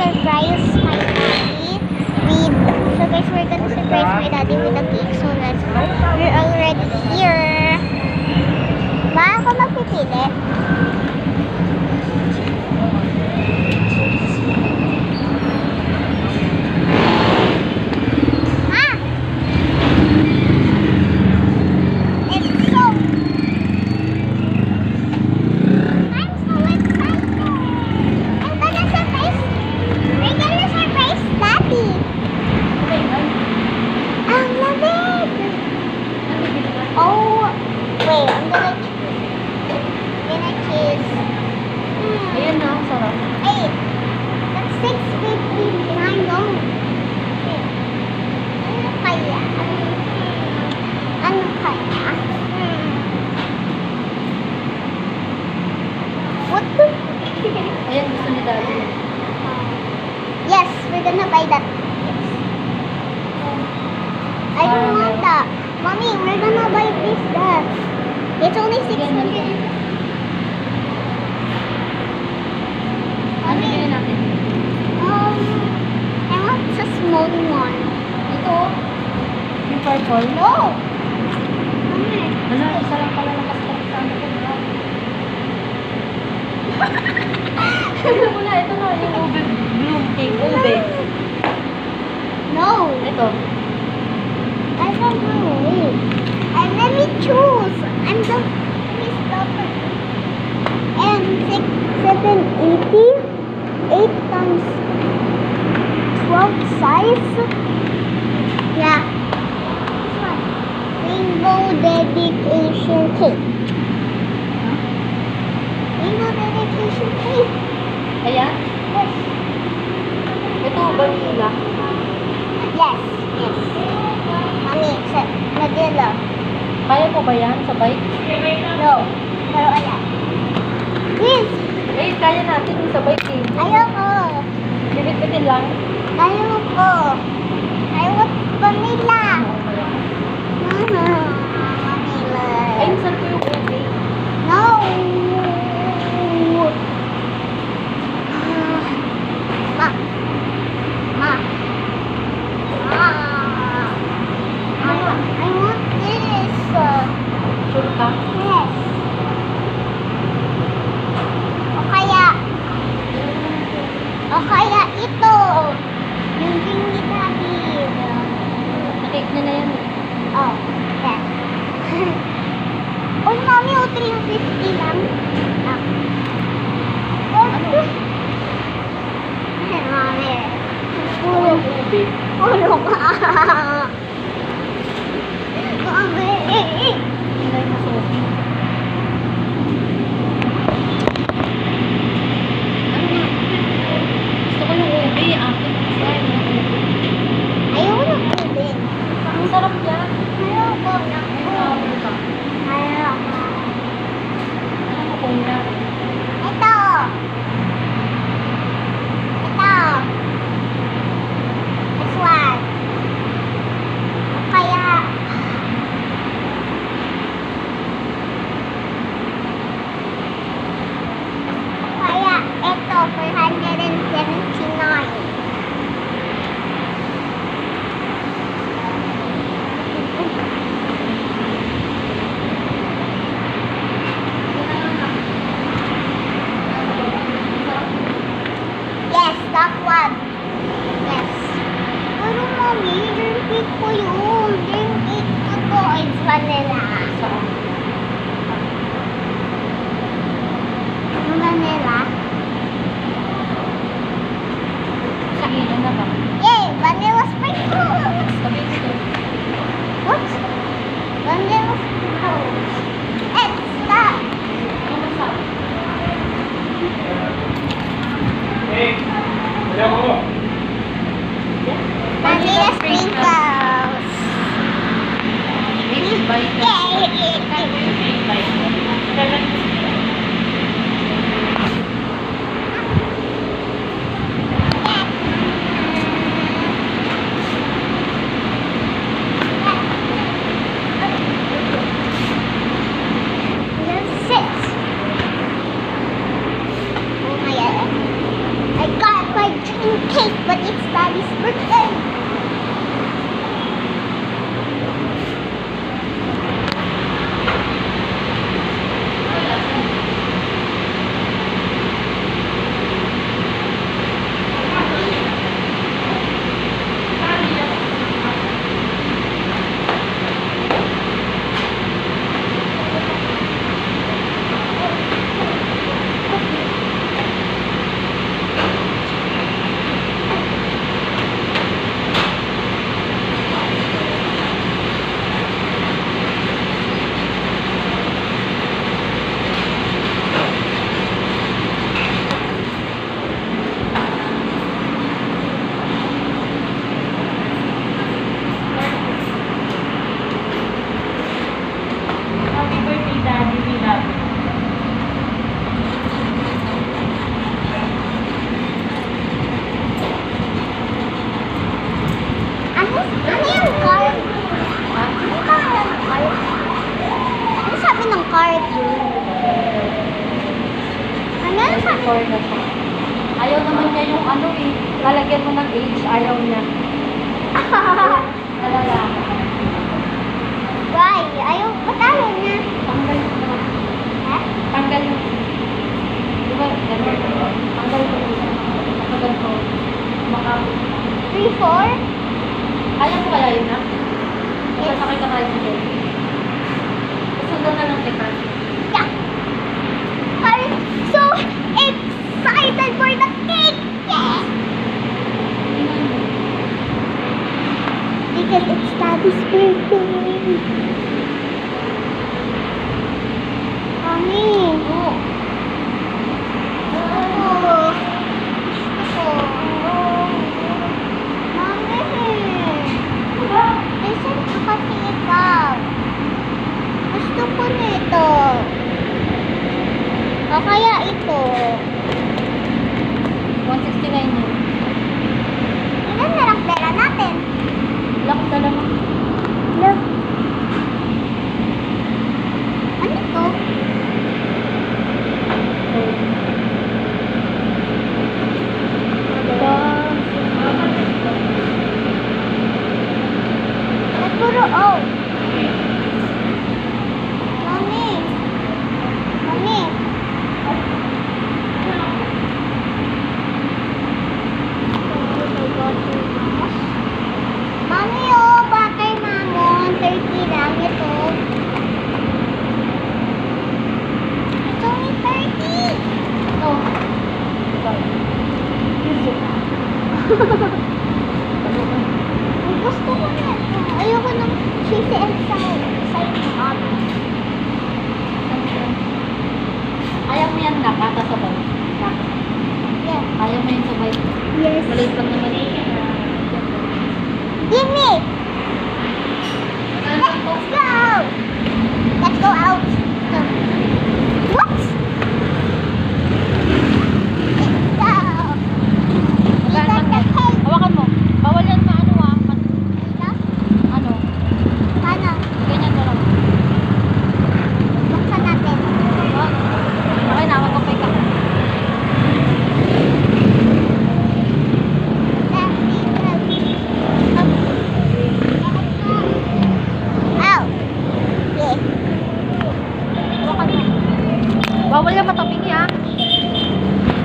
surprise my daddy with, so guys, we're gonna surprise my daddy with a cake. So let's go. We're already here. Ba ako magpipili? Ayan, gusto ni Daddy. Yes, we're gonna buy that. I don't want that. Mommy, we're gonna buy this that. It's only 600. Ano yun natin? I want a small one. Ito? Yung purple? No! Mommy. Wala, isa lang pala nakasakit sa ano ko. Ito muna, ito na, yung ube bloom cake, ube. No! Ito. I don't know. Wait. Let me choose. I'm the stopper. And 780. 8 times 12 size. Yeah. This one. Rainbow dedication cake. Rainbow dedication cake. Ayan? Yes. Ito, vanilla. Yes. Yes. Mommy, vanilla. Kaya mo ba yan sa bike? No. Pero ayan. Yes. Eh, kaya natin yung sa bike eh. Ayoko. Bibit-bitin lang. Ayoko. I want vanilla. Vanilla. Ay, saan ko yung ube? No. Ma. Ma. I want this. Sure ka? Yes. O kaya ito. Yung ring ni Daddy. Cake na na yan. Oh, that. Oh, Mami, 350 lang. Ah. Ano? Mami. Puro ube. Pulo ka. Mami. Hindi na sofi. Gusto ko yung ube. Akin. Ayaw na ube. Ang sarap yan. Ayoko na ube. Ayoko. Ano ko kung yan? Ito. Ito. This one. Kaya, ito, 479. Yes, that one. Yes. Pero Mommy, drink it ko yun. Drink it ko to. It's vanilla. Saan? Vanilla. Sige, yan na ba? Yay! Vanilla sprinkles! Sabi ko. What? Vanilla sprinkles. It's that. Ano masarap? Vanilla sprinkles. Maybe buy Yay! it. cake, but it's Daddy's birthday. Happy birthday, Daddy. We love you. Ano yung card? Ano pangalan ng card? Ano sabi ng card? Ano yung sabi? Before na siya. Ayaw naman niya yung ano eh. Lalagyan mo ng age. Ayaw niya. Alala. Why? Ba't ayaw niya? Tanggal mo na. Ha? Tanggal mo. Diba? Ganun. Tanggal mo. Tanggal mo. Makapit. 3, 4? Kaya mo kaya yun na? Sasakay ka tayo sa gate. Susundan na lang kita. Yeah. I'm so excited for the cake! Yes! Because it's Daddy's birthday. Mommy. Oo. Oh. Mommy. Diba? Listen ko kasi ikaw. Gusto ko nito. O kaya ito. 169 yun. Ilan na lang pera natin? Lock na lang. Look. Ano to? Puro oh. Mami. Mami. Mami, oh, butter mamon. 30 lang ito. It's only 30. No. Ito. Use it.